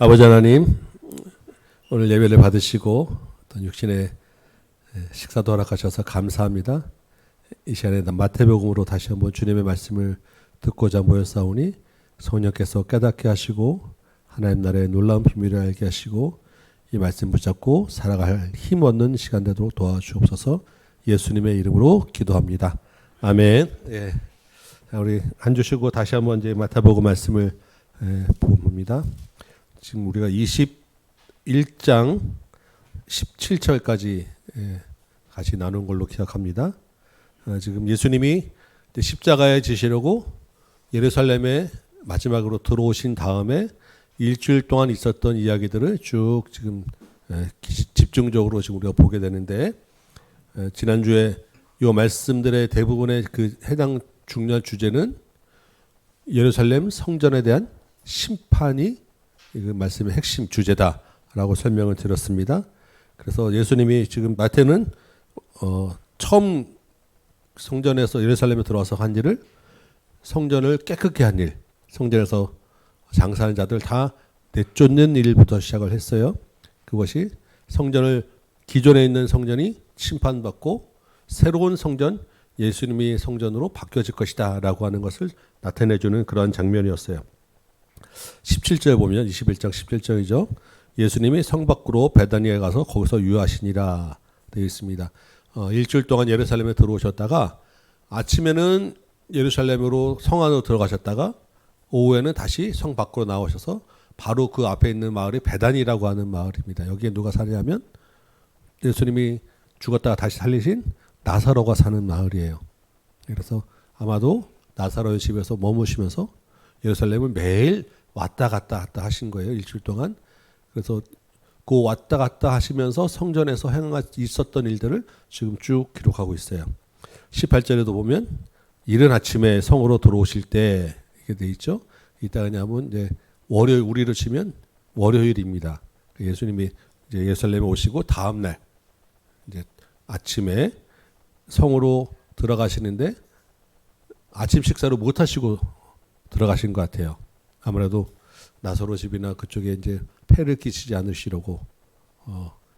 아버지 하나님, 오늘 예배를 받으시고 또 육신의 식사도 허락하셔서 감사합니다. 이 시간에 마태복음으로 다시 한번 주님의 말씀을 듣고자 모였사오니 성령께서 깨닫게 하시고 하나님 나라의 놀라운 비밀을 알게 하시고 이 말씀 붙잡고 살아갈 힘 얻는 시간 되도록 도와주옵소서. 예수님의 이름으로 기도합니다. 아멘. 예. 우리 한 주 쉬고 다시 한번 이제 마태복음 말씀을 봅니다. 지금 우리가 21장 17절까지 같이 나눈 걸로 기억합니다. 지금 예수님이 십자가에 지시려고 예루살렘에 마지막으로 들어오신 다음에 일주일 동안 있었던 이야기들을 쭉 지금 집중적으로 지금 우리가 보게 되는데, 지난주에 이 말씀들의 대부분의 그 해당 중요한 주제는 예루살렘 성전에 대한 심판이 그 말씀의 핵심 주제다라고 설명을 드렸습니다. 그래서 예수님이 지금 마태는 처음 성전에서 예루살렘에 들어와서 한 일을, 성전을 깨끗게 한 일, 성전에서 장사하는 자들 다 내쫓는 일부터 시작을 했어요. 그것이 성전을, 기존에 있는 성전이 심판받고 새로운 성전, 예수님이 성전으로 바뀌어질 것이다 라고 하는 것을 나타내주는 그런 장면이었어요. 17절 보면 21장 17절이죠. 예수님이 성 밖으로 베다니에 가서 거기서 유하시니라 되어 있습니다. 일주일 동안 예루살렘에 들어오셨다가 아침에는 예루살렘으로 성 안으로 들어가셨다가 오후에는 다시 성 밖으로 나오셔서 바로 그 앞에 있는 마을이 베다니라고 하는 마을입니다. 여기에 누가 사냐면 예수님이 죽었다가 다시 살리신 나사로가 사는 마을이에요. 그래서 아마도 나사로의 집에서 머무시면서 예루살렘을 매일 왔다 갔다 하신 거예요. 일주일 동안. 그래서 그 왔다 갔다 하시면서 성전에서 있었던 일들을 지금 쭉 기록하고 있어요. 18절에도 보면 이른 아침에 성으로 들어오실 때 이렇게 돼 있죠. 이따 그냐면 이제 월요일, 우리로 치면 월요일입니다. 예수님이 이제 예루살렘에 오시고 다음 날 이제 아침에 성으로 들어가시는데 아침 식사를 못 하시고 들어가신 것 같아요. 아무래도 나사로 집이나 그쪽에 이제 폐를 끼치지 않으시려고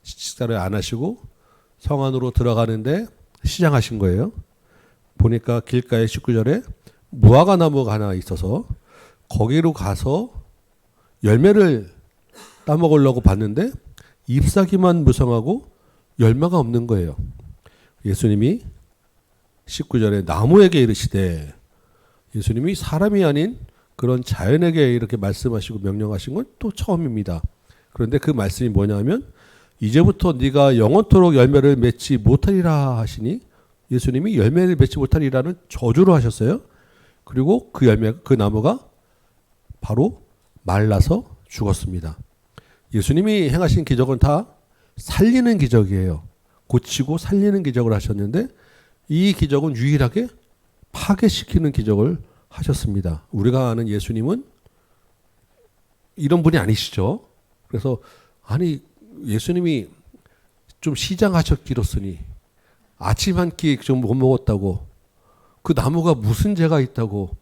식사를 안 하시고 성 안으로 들어가는데 시장하신 거예요. 보니까 길가에 19절에 무화과 나무가 하나 있어서 거기로 가서 열매를 따먹으려고 봤는데 잎사귀만 무성하고 열매가 없는 거예요. 예수님이 19절에 나무에게 이르시되, 예수님이 사람이 아닌 그런 자연에게 이렇게 말씀하시고 명령하신 건 또 처음입니다. 그런데 그 말씀이 뭐냐면 이제부터 네가 영원토록 열매를 맺지 못하리라 하시니, 예수님이 열매를 맺지 못하리라는 저주를 하셨어요. 그리고 그 열매, 그 나무가 바로 말라서 죽었습니다. 예수님이 행하신 기적은 다 살리는 기적이에요. 고치고 살리는 기적을 하셨는데 이 기적은 유일하게 파괴시키는 기적을 하셨습니다. 우리가 아는 예수님은 이런 분이 아니시죠. 그래서 아니, 예수님이 좀 시장하셨기로쓰니 아침 한 끼 좀 못 먹었다고, 그 나무가 무슨 죄가 있다고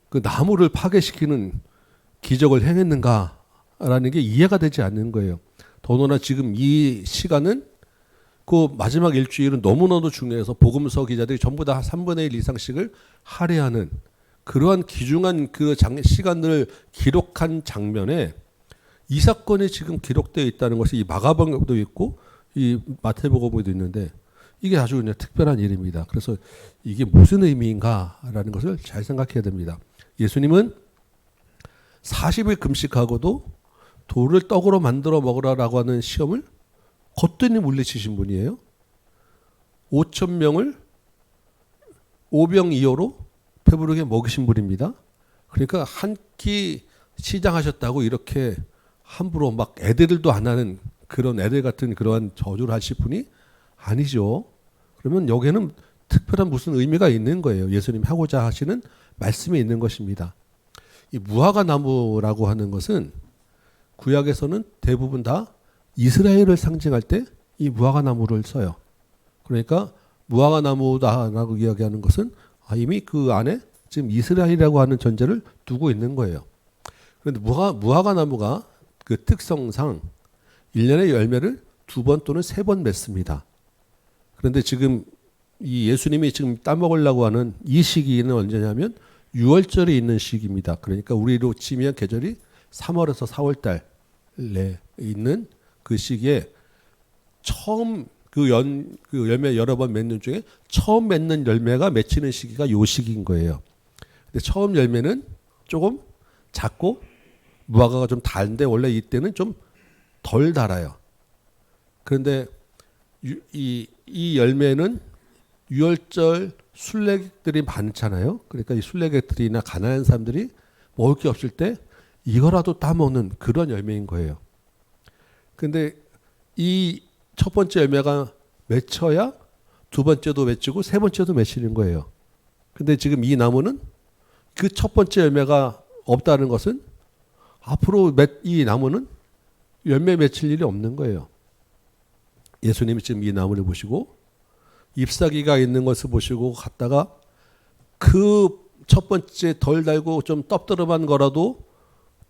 그 나무를 파괴시키는 기적을 행했는가라는 게 이해가 되지 않는 거예요. 더구나 지금 이 시간은 그 마지막 일주일은 너무나도 중요해서 복음서 기자들이 전부 다 3분의 1 이상씩을 할애하는 그러한 귀중한 그 시간을 기록한 장면에 이 사건이 지금 기록되어 있다는 것이 이 마가복음도 있고 이 마태복음에도 있는데 이게 아주 그냥 특별한 일입니다. 그래서 이게 무슨 의미인가라는 것을 잘 생각해야 됩니다. 예수님은 40일 금식하고도 돌을 떡으로 만들어 먹으라라고 하는 시험을 거뜬히 물리치신 분이에요. 5,000명을 5병 2호로 배부르게 먹이신 분입니다. 그러니까 한 끼 시장하셨다고 이렇게 함부로 막 애들도 안 하는 그런 애들 같은 그러한 저주를 하실 분이 아니죠. 그러면 여기에는 특별한 무슨 의미가 있는 거예요. 예수님이 하고자 하시는 말씀이 있는 것입니다. 이 무화과 나무라고 하는 것은 구약에서는 대부분 다 이스라엘을 상징할 때 이 무화과 나무를 써요. 그러니까 무화과 나무다라고 이야기하는 것은 이미 그 안에 지금 이스라엘이라고 하는 전제를 두고 있는 거예요. 그런데 무화과 나무가 그 특성상 1년의 열매를 2번 또는 3번 맺습니다. 그런데 지금 이 예수님이 지금 따먹으려고 하는 이 시기는 언제냐면 6월절에 있는 시기입니다. 그러니까 우리로 치면 계절이 3월에서 4월 달에 있는 그 시기에 처음 그 열매 여러 번 맺는 중에 처음 맺는 열매가 맺히는 시기가 요 시기인 거예요. 근데 처음 열매는 조금 작고 무화과가 좀 달는데 원래 이때는 좀 덜 달아요. 그런데 이 열매는 6월절 순례객들이 많잖아요. 그러니까 이 순례객들이나 가난한 사람들이 먹을 게 없을 때 이거라도 따먹는 그런 열매인 거예요. 근데 이 첫 번째 열매가 맺혀야 두 번째도 맺히고 세 번째도 맺히는 거예요. 근데 지금 이 나무는 그 첫 번째 열매가 없다는 것은 앞으로 이 나무는 열매 맺힐 일이 없는 거예요. 예수님이 지금 이 나무를 보시고 잎사귀가 있는 것을 보시고 갔다가 그 첫 번째 덜 달고 좀 떡더름한 거라도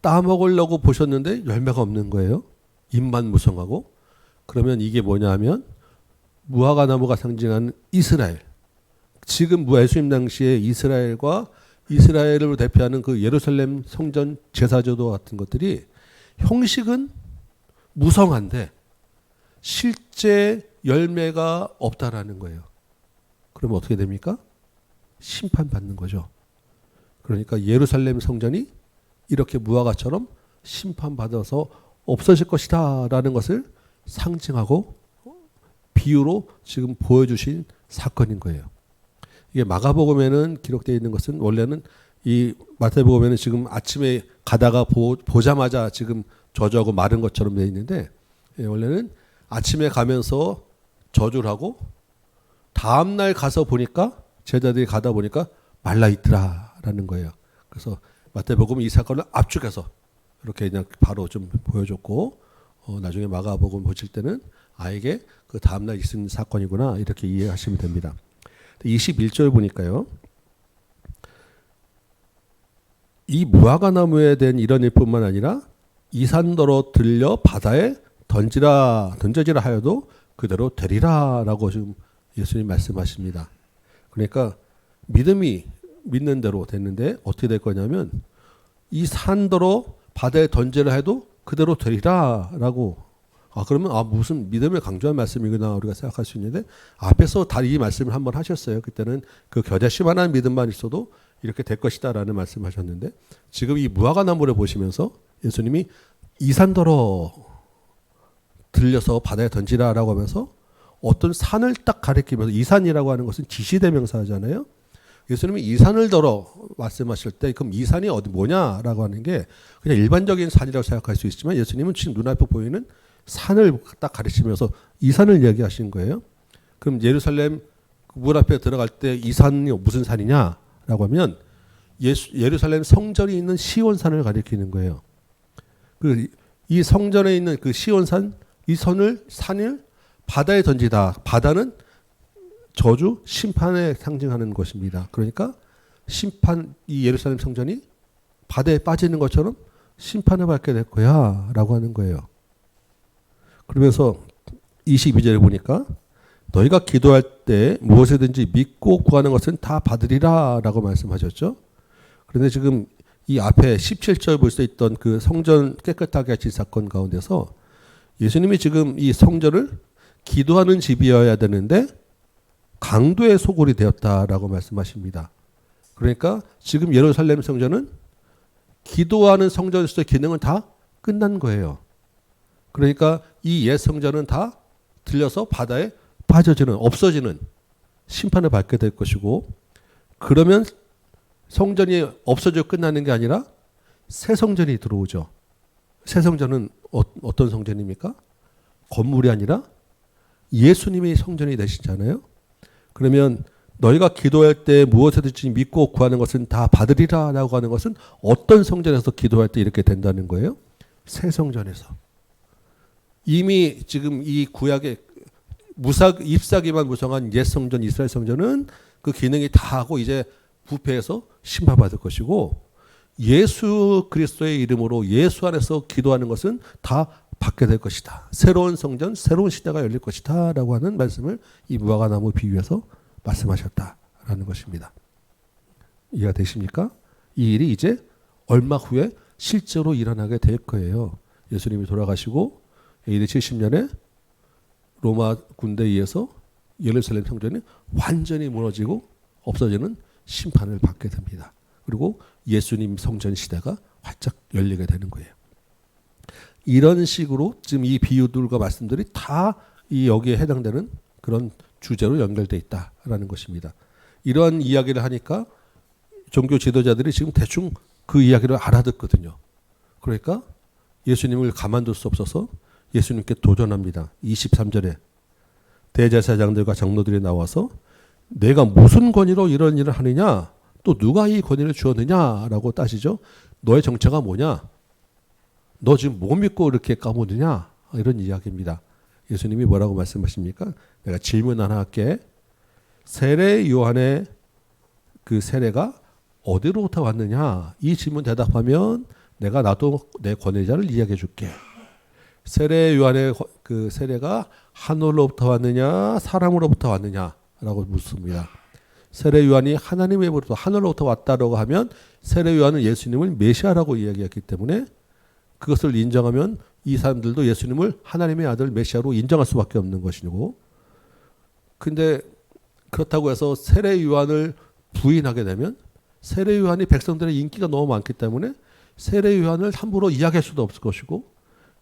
따먹으려고 보셨는데 열매가 없는 거예요. 잎만 무성하고. 그러면 이게 뭐냐 하면 무화과 나무가 상징하는 이스라엘. 지금 예수님 당시에 이스라엘과 이스라엘을 대표하는 그 예루살렘 성전 제사제도 같은 것들이 형식은 무성한데 실제 열매가 없다라는 거예요. 그러면 어떻게 됩니까? 심판받는 거죠. 그러니까 예루살렘 성전이 이렇게 무화과처럼 심판받아서 없어질 것이다 라는 것을 상징하고 비유로 지금 보여주신 사건인 거예요. 이게 마가복음에는 기록되어 있는 것은 원래는 이 마태복음에는 지금 아침에 가다가 보자마자 지금 저주하고 마른 것처럼 되어 있는데 원래는 아침에 가면서 저주를 하고 다음날 가서 보니까 제자들이 가다 보니까 말라 있더라라는 거예요. 그래서 마태복음은 이 사건을 압축해서 이렇게 그냥 바로 좀 보여줬고 나중에 마가복음 보실 때는 이게 그 다음날 있은 사건이구나 이렇게 이해하시면 됩니다. 21절 보니까요. 이 무화과 나무에 대한 이런 일뿐만 아니라 이산더러 들려 바다에 던져지라 하여도 그대로 되리라라고 지금 예수님 말씀하십니다. 그러니까 믿음이 믿는 대로 됐는데 어떻게 될 거냐면 이 산더러 바다에 던지라 해도 그대로 되리라라고. 그러면 무슨 믿음을 강조한 말씀이구나 우리가 생각할 수 있는데 앞에서 다 이 말씀을 한번 하셨어요. 그때는 그 겨자씨만한 믿음만 있어도 이렇게 될 것이다라는 말씀하셨는데 지금 이 무화과 나무를 보시면서 예수님이 이산더러 들려서 바다에 던지라라고 하면서 어떤 산을 딱 가리키면서 이산이라고 하는 것은 지시대명사잖아요. 예수님이 이 산을 들어 말씀하실 때 그럼 이 산이 어디 뭐냐라고 하는 게 그냥 일반적인 산이라고 생각할 수 있지만 예수님은 지금 눈앞에 보이는 산을 딱 가르치면서 이 산을 이야기하신 거예요. 그럼 예루살렘 문 앞에 들어갈 때 이 산이 무슨 산이냐라고 하면 예루살렘 성전이 있는 시온산을 가리키는 거예요. 이 성전에 있는 그 시온산 이 산을 바다에 던지다. 바다는 저주, 심판에 상징하는 것입니다. 그러니까 이 예루살렘 성전이 바다에 빠지는 것처럼 심판을 받게 될 거야 라고 하는 거예요. 그러면서 22절에 보니까 너희가 기도할 때 무엇이든지 믿고 구하는 것은 다 받으리라 라고 말씀하셨죠. 그런데 지금 이 앞에 17절 볼 수 있던 그 성전 깨끗하게 하신 사건 가운데서 예수님이 지금 이 성전을 기도하는 집이어야 되는데 강도의 소굴이 되었다라고 말씀하십니다. 그러니까 지금 예루살렘 성전은 기도하는 성전에서의 기능은 다 끝난 거예요. 그러니까 이 옛 성전은 다 들려서 바다에 없어지는 심판을 받게 될 것이고 그러면 성전이 없어져 끝나는 게 아니라 새 성전이 들어오죠. 새 성전은 어떤 성전입니까? 건물이 아니라 예수님이 성전이 되시잖아요. 그러면 너희가 기도할 때 무엇이든지 믿고 구하는 것은 다 받으리라 라고 하는 것은 어떤 성전에서 기도할 때 이렇게 된다는 거예요? 새 성전에서. 이미 지금 이 구약의 잎사귀만 무성한 옛 성전 이스라엘 성전은 그 기능이 다 하고 이제 부패해서 심판받을 것이고 예수 그리스도의 이름으로 예수 안에서 기도하는 것은 다 받게 될 것이다. 새로운 성전, 새로운 시대가 열릴 것이다. 라고 하는 말씀을 이 무화과나무 비유에서 말씀하셨다라는 것입니다. 이해가 되십니까? 이 일이 이제 얼마 후에 실제로 일어나게 될 거예요. 예수님이 돌아가시고 AD 70년에 로마 군대에 의해서 예루살렘 성전이 완전히 무너지고 없어지는 심판을 받게 됩니다. 그리고 예수님 성전 시대가 활짝 열리게 되는 거예요. 이런 식으로 지금 이 비유들과 말씀들이 다 이 여기에 해당되는 그런 주제로 연결되어 있다라는 것입니다. 이러한 이야기를 하니까 종교 지도자들이 지금 대충 그 이야기를 알아듣거든요. 그러니까 예수님을 가만둘 수 없어서 예수님께 도전합니다. 23절에 대제사장들과 장로들이 나와서 내가 무슨 권위로 이런 일을 하느냐? 또 누가 이 권위를 주었느냐라고 따지죠. 너의 정체가 뭐냐? 너 지금 뭐 믿고 이렇게 까부느냐? 이런 이야기입니다. 예수님이 뭐라고 말씀하십니까? 내가 질문 하나 할게. 세례 요한의 그 세례가 어디로부터 왔느냐? 이 질문 대답하면 내가 나도 내 권위자를 이야기해 줄게. 세례 요한의 그 세례가 하늘로부터 왔느냐? 사람으로부터 왔느냐라고 묻습니다. 세례 요한이 하나님으로부터 하늘로부터 왔다라고 하면 세례 요한은 예수님을 메시아라고 이야기했기 때문에 그것을 인정하면 이 사람들도 예수님을 하나님의 아들 메시아로 인정할 수밖에 없는 것이고, 근데 그렇다고 해서 세례 요한을 부인하게 되면 세례 요한이 백성들의 인기가 너무 많기 때문에 세례 요한을 함부로 이야기할 수도 없을 것이고,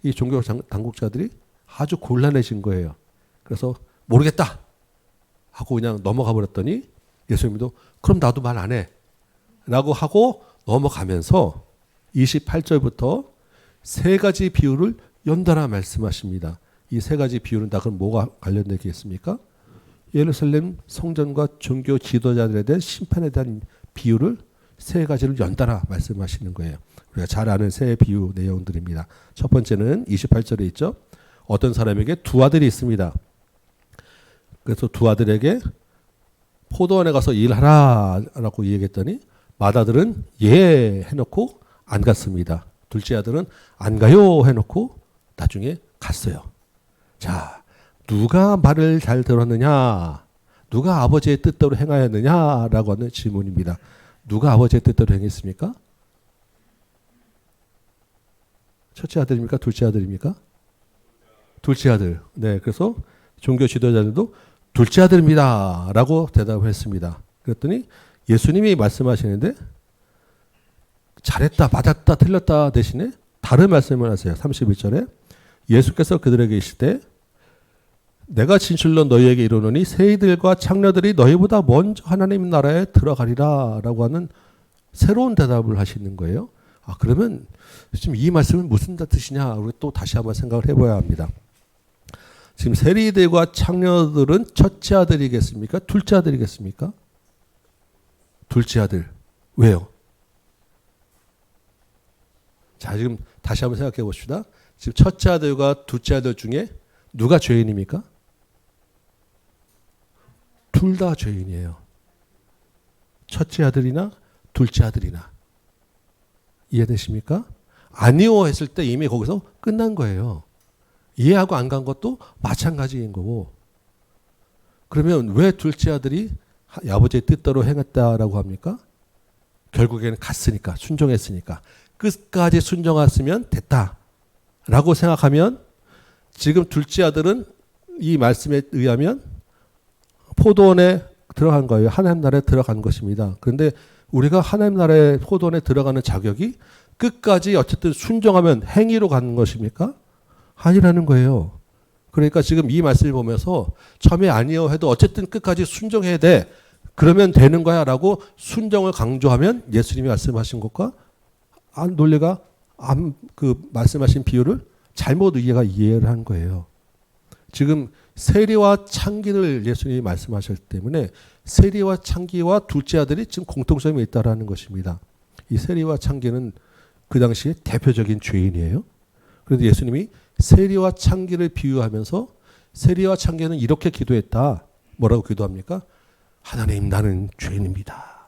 이 종교 당국자들이 아주 곤란해진 거예요. 그래서 모르겠다 하고 그냥 넘어가 버렸더니 예수님도 그럼 나도 말 안 해 라고 하고 넘어가면서 28절부터 세 가지 비유를 연달아 말씀하십니다. 이 세 가지 비유는 다 그럼 뭐가 관련되겠습니까? 예루살렘 성전과 종교 지도자들에 대한 심판에 대한 비유를 세 가지를 연달아 말씀하시는 거예요. 우리가 잘 아는 세 비유 내용들입니다. 첫 번째는 28절에 있죠. 어떤 사람에게 두 아들이 있습니다. 그래서 두 아들에게 포도원에 가서 일하라 라고 얘기했더니 맏아들은 예 해놓고 안 갔습니다. 둘째 아들은 안 가요 해놓고 나중에 갔어요. 자, 누가 말을 잘 들었느냐? 누가 아버지의 뜻대로 행하였느냐라고 하는 질문입니다. 누가 아버지의 뜻대로 행했습니까? 첫째 아들입니까? 둘째 아들입니까? 둘째 아들. 네, 그래서 종교 지도자들도 둘째 아들입니다 라고 대답을 했습니다. 그랬더니 예수님이 말씀하시는데 잘했다, 맞았다, 틀렸다 대신에 다른 말씀을 하세요. 31절에 예수께서 그들에게 이르시되 내가 진실로 너희에게 이르노니 세이들과 창녀들이 너희보다 먼저 하나님 나라에 들어가리라 라고 하는 새로운 대답을 하시는 거예요. 아, 그러면 지금 이 말씀은 무슨 뜻이냐? 우리 또 다시 한번 생각을 해봐야 합니다. 지금 세리들과 창녀들은 첫째 아들이겠습니까? 둘째 아들이겠습니까? 둘째 아들. 왜요? 자, 지금 다시 한번 생각해 봅시다. 지금 첫째 아들과 둘째 아들 중에 누가 죄인입니까? 둘 다 죄인이에요. 첫째 아들이나 둘째 아들이나. 이해되십니까? 아니요 했을 때 이미 거기서 끝난 거예요. 이해하고 안 간 것도 마찬가지인 거고. 그러면 왜 둘째 아들이 아버지의 뜻대로 행했다라고 합니까? 결국에는 갔으니까, 순종했으니까. 끝까지 순종했으면 됐다라고 생각하면 지금 둘째 아들은 이 말씀에 의하면 포도원에 들어간 거예요. 하나님 나라에 들어간 것입니다. 그런데 우리가 하나님 나라의 포도원에 들어가는 자격이 끝까지 어쨌든 순종하면 행위로 가는 것입니까? 아니라는 거예요. 그러니까 지금 이 말씀을 보면서 처음에 아니요 해도 어쨌든 끝까지 순종해야 돼. 그러면 되는 거야 라고 순종을 강조하면 예수님이 말씀하신 것과 논리가 그 말씀하신 비유를 잘못 이해를 한 거예요. 지금 세리와 창기를 예수님이 말씀하셨기 때문에 세리와 창기와 둘째 아들이 지금 공통점이 있다라는 것입니다. 이 세리와 창기는 그 당시에 대표적인 죄인이에요. 그런데 예수님이 세리와 창기를 비유하면서 세리와 창기는 이렇게 기도했다. 뭐라고 기도합니까? 하나님, 나는 죄인입니다.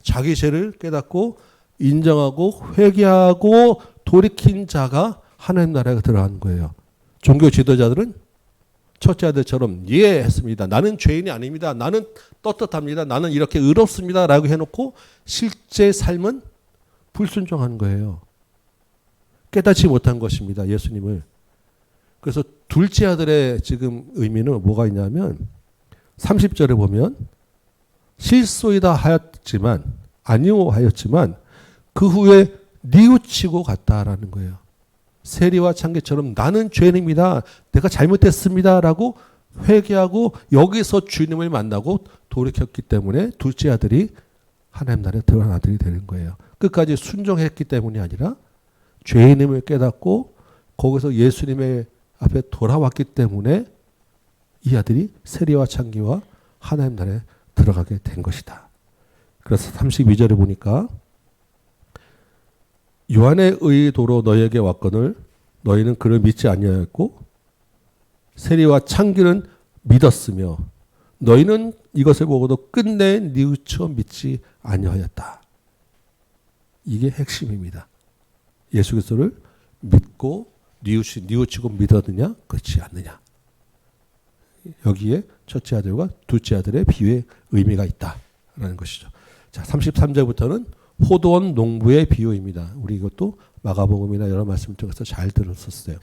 자기 죄를 깨닫고 인정하고 회개하고 돌이킨 자가 하나님 나라에 들어가는 거예요. 종교 지도자들은 첫째 아들처럼 예 했습니다. 나는 죄인이 아닙니다. 나는 떳떳합니다. 나는 이렇게 의롭습니다. 라고 해놓고 실제 삶은 불순종한 거예요. 깨닫지 못한 것입니다. 예수님을. 그래서 둘째 아들의 지금 의미는 뭐가 있냐면 30절에 보면 실소이다 하였지만 아니오하였지만 그 후에 뉘우치고 갔다라는 거예요. 세리와 창기처럼 나는 죄인입니다. 내가 잘못했습니다. 라고 회개하고 여기서 주님을 만나고 돌이켰기 때문에 둘째 아들이 하나님 나라에 들어간 아들이 되는 거예요. 끝까지 순종했기 때문이 아니라 죄인임을 깨닫고 거기서 예수님의 앞에 돌아왔기 때문에 이 아들이 세리와 창기와 하나님 나라에 들어가게 된 것이다. 그래서 32절에 보니까 요한의 의도로 너희에게 왔거늘 너희는 그를 믿지 아니하였고 세리와 창기는 믿었으며 너희는 이것을 보고도 끝내 뉘우쳐 믿지 아니하였다. 이게 핵심입니다. 예수 그리스도를 믿고 뉘우치고 믿었느냐 그렇지 않느냐. 여기에 첫째 아들과 둘째 아들의 비유의 의미가 있다라는 것이죠. 자, 33절부터는 포도원 농부의 비유입니다. 우리 이것도 마가복음이나 여러 말씀 통해서 잘 들었었어요.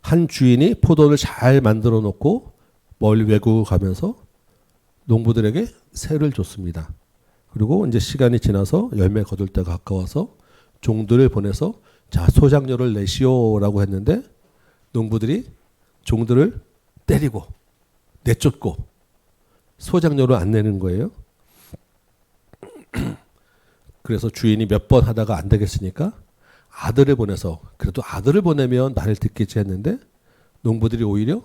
한 주인이 포도원을 잘 만들어 놓고 멀리 외국을 가면서 농부들에게 세를 줬습니다. 그리고 이제 시간이 지나서 열매 거둘 때가 가까워서 종들을 보내서 자, 소작료를 내시오라고 했는데 농부들이 종들을 때리고 내쫓고 소작료를 안 내는 거예요. 그래서 주인이 몇 번 하다가 안 되겠으니까 아들을 보내서 그래도 아들을 보내면 나를 듣겠지 했는데 농부들이 오히려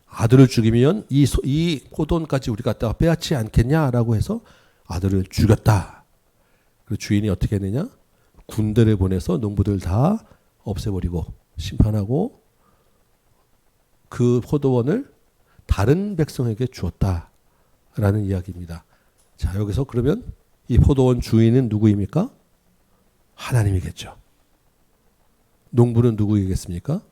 아들을 죽이면 이 포도원까지 우리 갖다가 빼앗지 않겠냐라고 해서 아들을 죽였다. 그리고 주인이 어떻게 했느냐? 군대를 보내서 농부들 다 없애버리고 심판하고 그 포도원을 다른 백성에게 주었다라는 이야기입니다. 자, 여기서 그러면 이 포도원 주인은 누구입니까? 하나님이겠죠. 농부는 누구이겠습니까?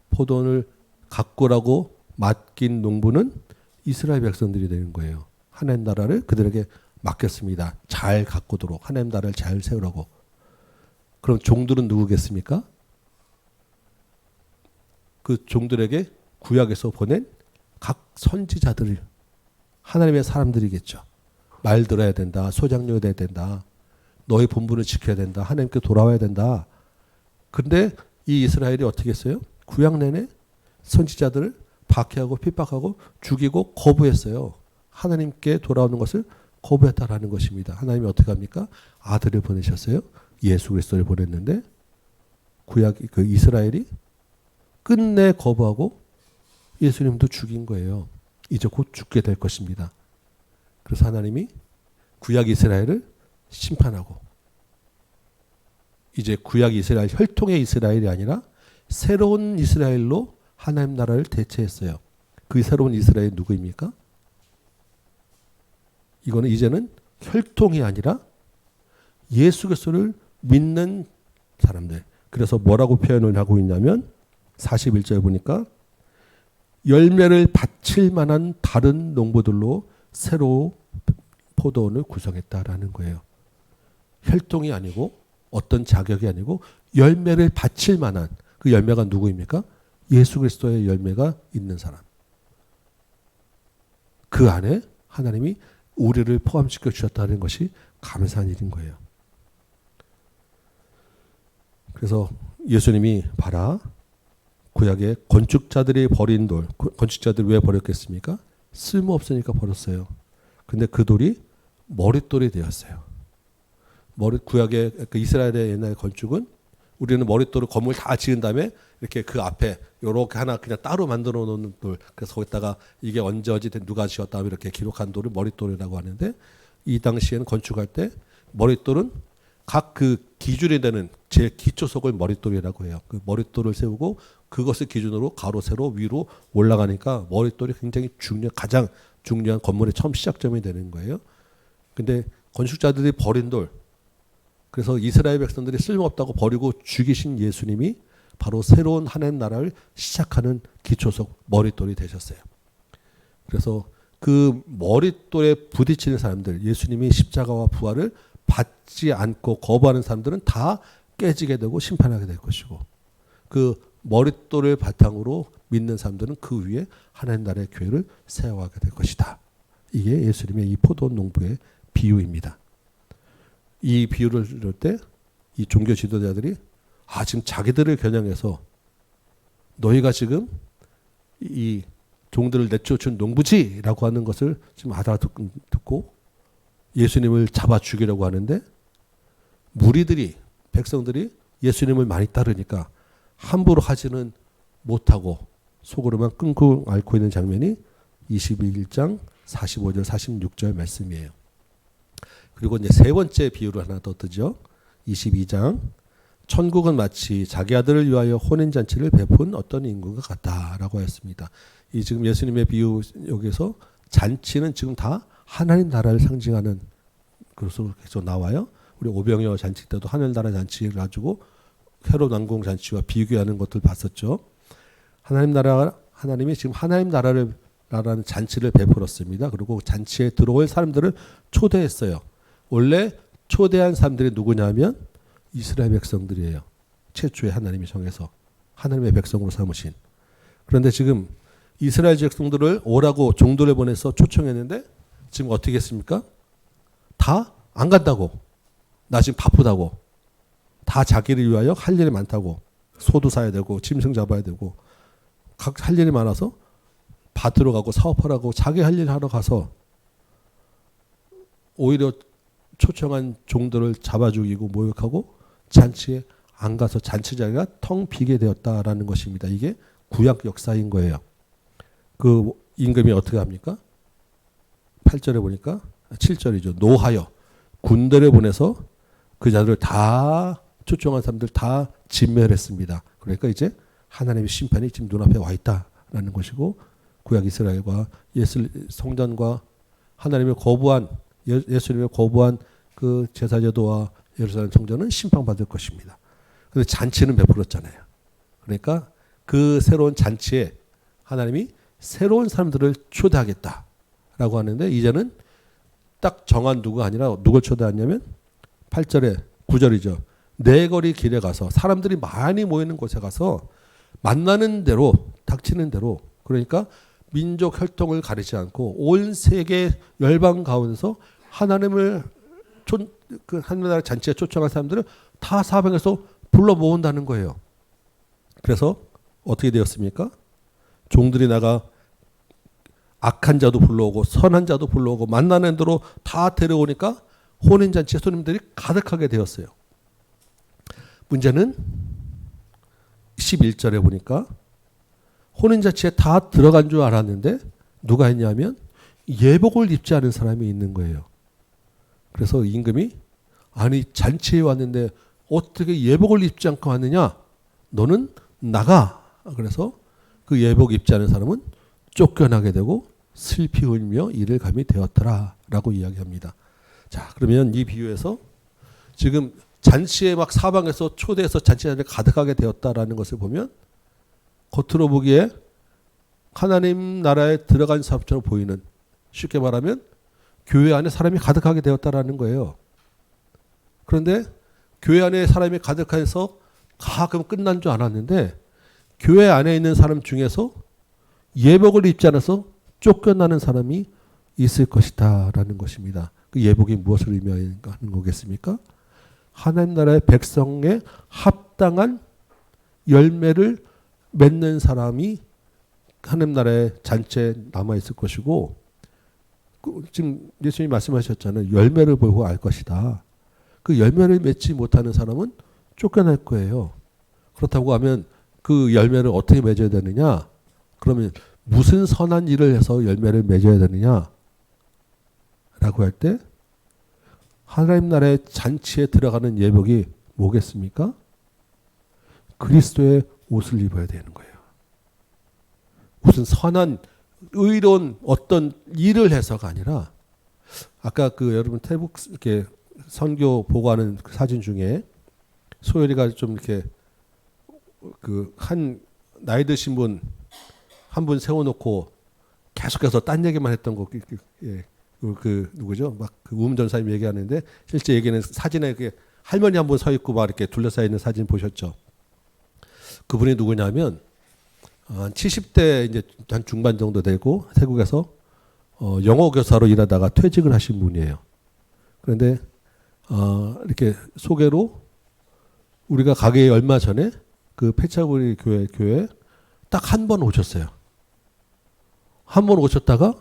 포도원을 가꾸라고 맡긴 농부는 이스라엘 백성들이 되는 거예요. 하나님 나라를 그들에게 맡겼습니다. 잘 가꾸도록 하나님 나라를 잘 세우라고. 그럼 종들은 누구겠습니까? 그 종들에게 구약에서 보낸 각 선지자들 하나님의 사람들이겠죠. 말 들어야 된다. 소장료야 된다. 너의 본분을 지켜야 된다. 하나님께 돌아와야 된다. 그런데 이 이스라엘이 어떻게 했어요? 구약 내내 선지자들을 박해하고 핍박하고 죽이고 거부했어요. 하나님께 돌아오는 것을 거부했다라는 것입니다. 하나님이 어떻게 합니까? 아들을 보내셨어요. 예수 그리스도를 보냈는데 구약 그 이스라엘이 끝내 거부하고 예수님도 죽인 거예요. 이제 곧 죽게 될 것입니다. 그래서 하나님이 구약 이스라엘을 심판하고 이제 구약 이스라엘 혈통의 이스라엘이 아니라 새로운 이스라엘로 하나님 나라를 대체했어요. 그 새로운 이스라엘 누구입니까? 이거는 이제는 혈통이 아니라 예수 그리스도를 믿는 사람들. 그래서 뭐라고 표현을 하고 있냐면 41절 보니까 열매를 바칠 만한 다른 농부들로 새로 포도원을 구성했다라는 거예요. 혈통이 아니고 어떤 자격이 아니고 열매를 바칠 만한 그 열매가 누구입니까? 예수 그리스도의 열매가 있는 사람. 그 안에 하나님이 우리를 포함시켜 주셨다는 것이 감사한 일인 거예요. 그래서 예수님이 봐라. 구약의 건축자들이 버린 돌. 건축자들이 왜 버렸겠습니까? 쓸모없으니까 버렸어요. 근데 그 돌이 머릿돌이 되었어요. 구약의 그 이스라엘의 옛날 건축은 우리는 머릿돌을 건물 다 지은 다음에 이렇게 그 앞에 요렇게 하나 그냥 따로 만들어 놓는 돌. 그래서 거기다가 이게 언제 누가 지었다 이렇게 기록한 돌을 머릿돌이라고 하는데 이 당시에는 건축할 때 머릿돌은 각 그 기준이 되는 제 기초석을 머릿돌이라고 해요. 그 머릿돌을 세우고 그것을 기준으로 가로 세로 위로 올라가니까 머릿돌이 굉장히 가장 중요한 건물의 처음 시작점이 되는 거예요. 근데 건축자들이 버린 돌, 그래서 이스라엘 백성들이 쓸모없다고 버리고 죽이신 예수님이 바로 새로운 하나님 나라를 시작하는 기초석 머릿돌이 되셨어요. 그래서 그 머릿돌에 부딪히는 사람들, 예수님이 십자가와 부활을 받지 않고 거부하는 사람들은 다 깨지게 되고 심판하게 될 것이고, 그 머릿돌을 바탕으로 믿는 사람들은 그 위에 하나님 나라의 교회를 세워가게 될 것이다. 이게 예수님의 이 포도원 농부의 비유입니다. 이 비유를 들을 때 이 종교 지도자들이 지금 자기들을 겨냥해서 너희가 지금 이 종들을 내쫓은 농부지라고 하는 것을 지금 알아듣고 예수님을 잡아 죽이려고 하는데, 무리들이, 백성들이 예수님을 많이 따르니까 함부로 하지는 못하고 속으로만 끙끙 앓고 있는 장면이 21장 45절 46절 말씀이에요. 그리고 이제 세 번째 비유를 하나 더 뜨죠. 22장, 천국은 마치 자기 아들을 위하여 혼인잔치를 베푼 어떤 인구가 같다라고 했습니다. 이 지금 예수님의 비유 여기서 잔치는 지금 다 하나님 나라를 상징하는 것으로 계속 나와요. 우리 오병이어 잔치 때도 하늘나라 잔치를 가지고 헤롯 왕궁 잔치와 비교하는 것들 봤었죠. 하나님이 지금 하나님 나라는 잔치를 베풀었습니다. 그리고 잔치에 들어올 사람들을 초대했어요. 원래 초대한 사람들이 누구냐면 이스라엘 백성들이에요. 최초에 하나님이 정해서 하나님의 백성으로 삼으신. 그런데 지금 이스라엘 백성들을 오라고 종들을 보내서 초청했는데 지금 어떻게 했습니까? 다 안 간다고. 나 지금 바쁘다고. 다 자기를 위하여 할 일이 많다고. 소도 사야 되고 짐승 잡아야 되고 각 할 일이 많아서 밭으로 가고 사업하라고 자기 할 일 하러 가서 오히려 초청한 종들을 잡아 죽이고 모욕하고 잔치에 안 가서 잔치 자리가 텅 비게 되었다라는 것입니다. 이게 구약 역사인 거예요. 그 임금이 어떻게 합니까? 8절에 보니까 7절이죠. 노하여 군대를 보내서 그 자들을 다 초청한 사람들 다 진멸했습니다. 그러니까 이제 하나님의 심판이 지금 눈앞에 와 있다라는 것이고, 구약 이스라엘과 성전과 하나님의 거부한 예수님의 거부한 그 제사제도와 예루살렘 성전은 심판받을 것입니다. 그런데 잔치는 베풀었잖아요. 그러니까 그 새로운 잔치에 하나님이 새로운 사람들을 초대하겠다라고 하는데, 이제는 딱 정한 누가 아니라 누굴 초대하냐면 8절에 9절이죠. 내거리 길에 가서 사람들이 많이 모이는 곳에 가서 만나는 대로 닥치는 대로, 그러니까 민족 혈통을 가리지 않고 온 세계 열방 가운데서 하나님을 그 하늘나라 잔치에 초청한 사람들을 다 사방에서 불러 모은다는 거예요. 그래서 어떻게 되었습니까? 종들이 나가 악한 자도 불러오고 선한 자도 불러오고 만나는 대로 다 데려오니까 혼인잔치에 손님들이 가득하게 되었어요. 문제는 11절에 보니까 혼인잔치에 다 들어간 줄 알았는데 누가 했냐면 예복을 입지 않은 사람이 있는 거예요. 그래서 임금이 아니 잔치에 왔는데 어떻게 예복을 입지 않고 왔느냐? 너는 나가. 그래서 그 예복 입지 않은 사람은 쫓겨나게 되고 슬피 울며 이를 감이 되었더라 라고 이야기합니다. 자, 그러면 이 비유에서 지금 잔치에 막 사방에서 초대해서 잔치 자리에 가득하게 되었다라는 것을 보면 겉으로 보기에 하나님 나라에 들어간 사람처럼 보이는, 쉽게 말하면 교회 안에 사람이 가득하게 되었다라는 거예요. 그런데 교회 안에 사람이 가득해서 가끔 끝난 줄 알았는데 교회 안에 있는 사람 중에서 예복을 입지 않아서 쫓겨나는 사람이 있을 것이다 라는 것입니다. 그 예복이 무엇을 의미하는 거겠습니까? 하나님 나라의 백성에 합당한 열매를 맺는 사람이 하나님 나라의 잔치에 남아있을 것이고, 지금 예수님이 말씀하셨잖아요. 열매를 보고 알 것이다. 그 열매를 맺지 못하는 사람은 쫓겨날 거예요. 그렇다고 하면 그 열매를 어떻게 맺어야 되느냐? 그러면 무슨 선한 일을 해서 열매를 맺어야 되느냐? 라고 할 때 하나님 나라의 잔치에 들어가는 예복이 뭐겠습니까? 그리스도의 옷을 입어야 되는 거예요. 무슨 선한 의로운 어떤 일을 해서가 아니라 아까 그 여러분 태국 이렇게 선교 보고하는 그 사진 중에 소열이가 좀 이렇게 그 한 나이 드신 분 한 분 세워놓고 계속해서 딴 얘기만 했던 거, 예, 그 누구죠? 막 그 우음전사님 얘기하는데 실제 얘기는 사진에 그 할머니 한 분 서 있고 막 이렇게 둘러싸여 있는 사진 보셨죠? 그분이 누구냐면 한 70대 이제 한 중반 정도 되고 태국에서 영어 교사로 일하다가 퇴직을 하신 분이에요. 그런데 이렇게 소개로 우리가 가기 얼마 전에 그 페차구리 교회 딱 한 번 오셨어요. 한 번 오셨다가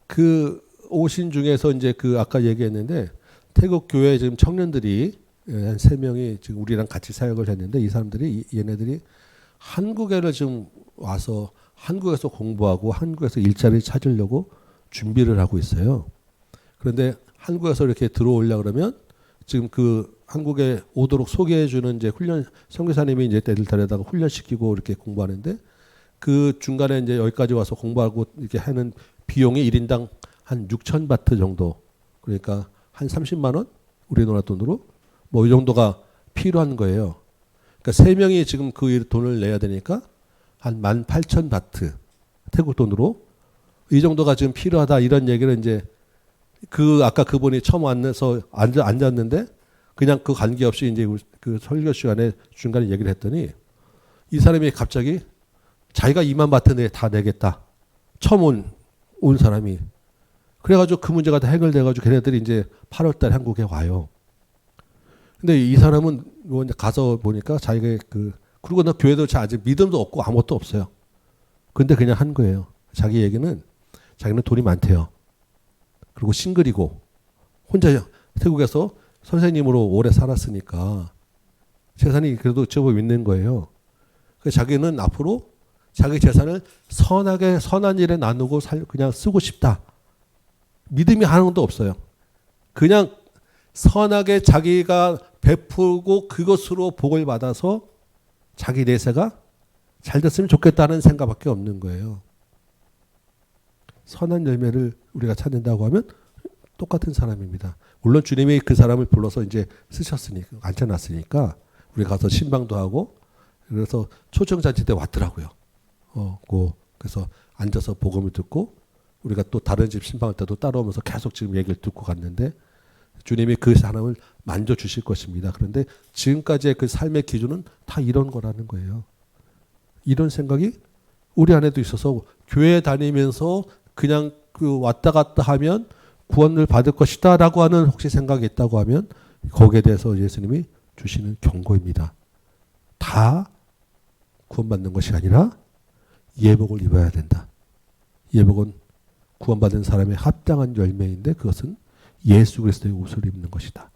그 오신 중에서 이제 그 아까 얘기했는데 태국 교회 지금 청년들이 한 3명이 지금 우리랑 같이 사역을 했는데 이 사람들이 얘네들이 한국에를 지금 와서 한국에서 공부하고 한국에서 일자리 찾으려고 준비를 하고 있어요. 그런데 한국에서 이렇게 들어오려고 그러면 지금 그 한국에 오도록 소개해 주는 이제 훈련 선교사님이 이제 애들 데려다가 훈련시키고 이렇게 공부하는데 그 중간에 이제 여기까지 와서 공부하고 이렇게 하는 비용이 1인당 한 6,000바트 정도. 그러니까 한 30만 원? 우리나라 돈으로 뭐 이 정도가 필요한 거예요. 그러니까 3명이 지금 그 돈을 내야 되니까 한 18,000바트 태국 돈으로 이 정도가 지금 필요하다 이런 얘기를 이제 그 아까 그분이 처음 와서 앉았는데 그냥 그 관계없이 이제 그 설교 시간에 중간에 얘기를 했더니 이 사람이 갑자기 자기가 2만 바트 다 내겠다. 처음 온 사람이. 그래가지고 그 문제가 다 해결돼가지고 걔네들이 이제 8월 달에 한국에 와요. 근데 이 사람은 뭐 가서 보니까 자기가 그리고 나 교회도 아직 믿음도 없고 아무것도 없어요. 근데 그냥 한 거예요. 자기 얘기는 자기는 돈이 많대요. 그리고 싱글이고 혼자 태국에서 선생님으로 오래 살았으니까 재산이 그래도 제법 있는 거예요. 그래서 자기는 앞으로 자기 재산을 선하게 선한 일에 나누고 그냥 쓰고 싶다. 믿음이 하나도 없어요. 그냥 선하게 자기가 베풀고 그것으로 복을 받아서 자기 내세가 잘 됐으면 좋겠다는 생각밖에 없는 거예요. 선한 열매를 우리가 찾는다고 하면 똑같은 사람입니다. 물론 주님이 그 사람을 불러서 이제 쓰셨으니까, 앉혀놨으니까 우리가 가서 신방도 하고 그래서 초청잔치 때 왔더라고요. 그래서 앉아서 복음을 듣고 우리가 또 다른 집 신방할 때도 따라오면서 계속 지금 얘기를 듣고 갔는데 주님이 그 사람을 만져주실 것입니다. 그런데 지금까지의 그 삶의 기준은 다 이런 거라는 거예요. 이런 생각이 우리 안에도 있어서 교회 다니면서 그냥 그 왔다 갔다 하면 구원을 받을 것이다 라고 하는 혹시 생각이 있다고 하면 거기에 대해서 예수님이 주시는 경고입니다. 다 구원받는 것이 아니라 예복을 입어야 된다. 예복은 구원받은 사람의 합당한 열매인데 그것은 예수 그리스도의 옷을 입는 것이다.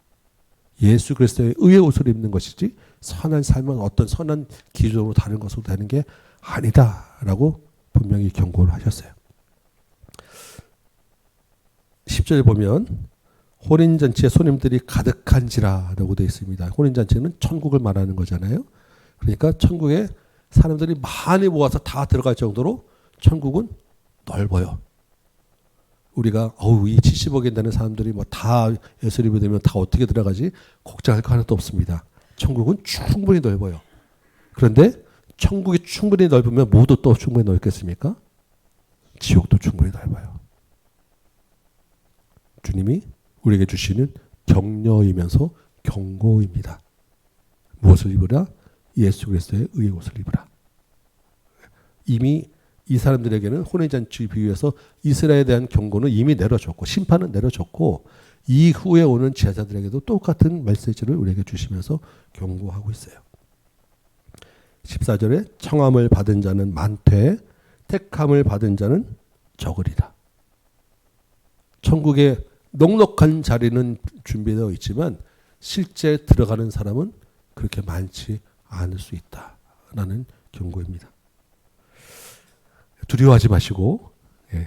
예수 그리스도의 의의 옷을 입는 것이지 선한 삶은 어떤 선한 기준으로 다른 것으로 되는 게 아니다라고 분명히 경고를 하셨어요. 10절에 보면 혼인잔치에 손님들이 가득한지라라고 되어 있습니다. 혼인잔치는 천국을 말하는 거잖아요. 그러니까 천국에 사람들이 많이 모아서 다 들어갈 정도로 천국은 넓어요. 우리가 이 70억이 되는 사람들이 뭐 다 예수를 믿으면 다 어떻게 들어가지? 걱정할 거 하나도 없습니다. 천국은 충분히 넓어요. 그런데 천국이 충분히 넓으면 모두 또 충분히 넓겠습니까? 지옥도 충분히 넓어요. 주님이 우리에게 주시는 격려이면서 경고입니다. 무엇을 입으라? 예수 그리스도의 의의 옷을 입으라. 이미 이 사람들에게는 혼인잔치 비유에서 이스라엘에 대한 경고는 이미 내려줬고 심판은 내려줬고 이후에 오는 제자들에게도 똑같은 메시지를 우리에게 주시면서 경고하고 있어요. 14절에 청함을 받은 자는 많되 택함을 받은 자는 적으리라. 천국에 넉넉한 자리는 준비되어 있지만 실제 들어가는 사람은 그렇게 많지 않을 수 있다라는 경고입니다. 두려워하지 마시고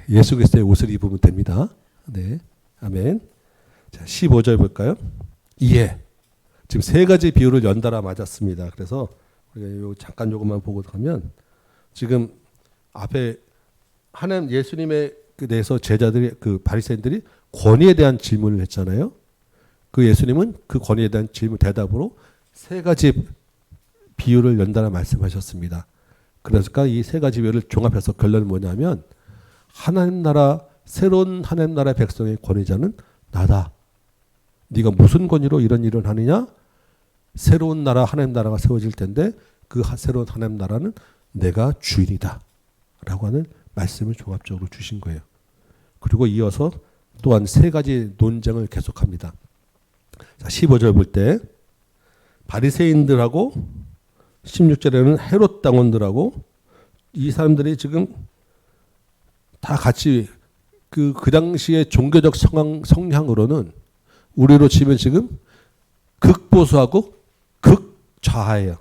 예수 그리스도의 옷을 입으면 됩니다. 네, 아멘. 자, 15절 볼까요? 이에 지금 3가지 비유를 연달아 맞았습니다. 그래서 우리가 잠깐 요것만 보고 가면 지금 앞에 하나님 예수님의 대해서 제자들이 그 바리새인들이 권위에 대한 질문을 했잖아요. 그 예수님은 그 권위에 대한 질문 대답으로 세 가지 비유를 연달아 말씀하셨습니다. 그러니까 이 세 가지 비유를 종합해서 결론은 뭐냐면 하나님 나라 새로운 하나님 나라의 백성의 권위자는 나다. 네가 무슨 권위로 이런 일을 하느냐? 새로운 나라 하나님 나라가 세워질 텐데 그 새로운 하나님 나라는 내가 주인이다. 라고 하는 말씀을 종합적으로 주신 거예요. 그리고 이어서 또한 세 가지 논쟁을 계속합니다. 자, 15절 볼 때 바리새인들하고 16절에는 헤롯 당원들하고 이 사람들이 지금 다 같이 그 당시의 종교적 성향으로는 우리로 치면 지금 극보수하고 극좌하예요.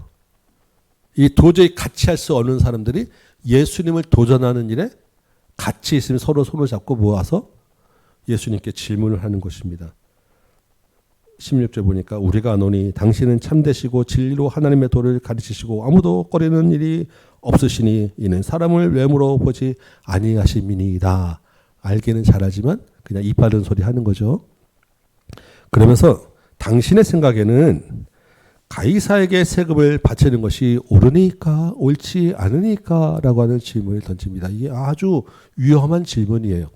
이 도저히 같이 할 수 없는 사람들이 예수님을 도전하는 일에 같이 있으면 서로 손을 잡고 모아서 예수님께 질문을 하는 것입니다. 16절 보니까 우리가 아노니 당신은 참되시고 진리로 하나님의 도를 가르치시고 아무도 꺼리는 일이 없으시니 이는 사람을 외모로 보지 아니하심이니이다. 알기는 잘하지만 그냥 입 바른 소리 하는 거죠. 그러면서 당신의 생각에는 가이사에게 세금을 바치는 것이 옳으니까 옳지 않으니까 라고 하는 질문을 던집니다. 이게 아주 위험한 질문이에요.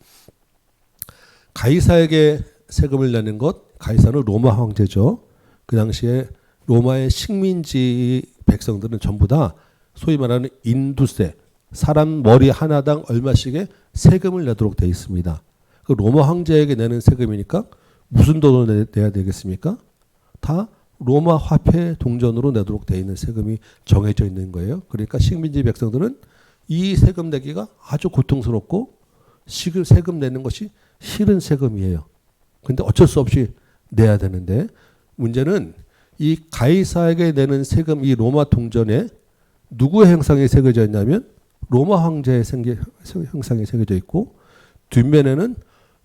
가이사에게 세금을 내는 것, 가이사는 로마 황제죠. 그 당시에 로마의 식민지 백성들은 전부 다 소위 말하는 인두세, 사람 머리 하나당 얼마씩의 세금을 내도록 되어 있습니다. 그 로마 황제에게 내는 세금이니까 무슨 돈을 내야 되겠습니까? 다 로마 화폐 동전으로 내도록 되어 있는 세금이 정해져 있는 거예요. 그러니까 식민지 백성들은 이 세금 내기가 아주 고통스럽고 세금 내는 것이 싫은 세금이에요. 그런데 어쩔 수 없이 내야 되는데 문제는 이 가이사에게 내는 세금 이 로마 동전에 누구의 형상이 새겨져 있냐면 로마 황제의 형상이 새겨져 있고 뒷면에는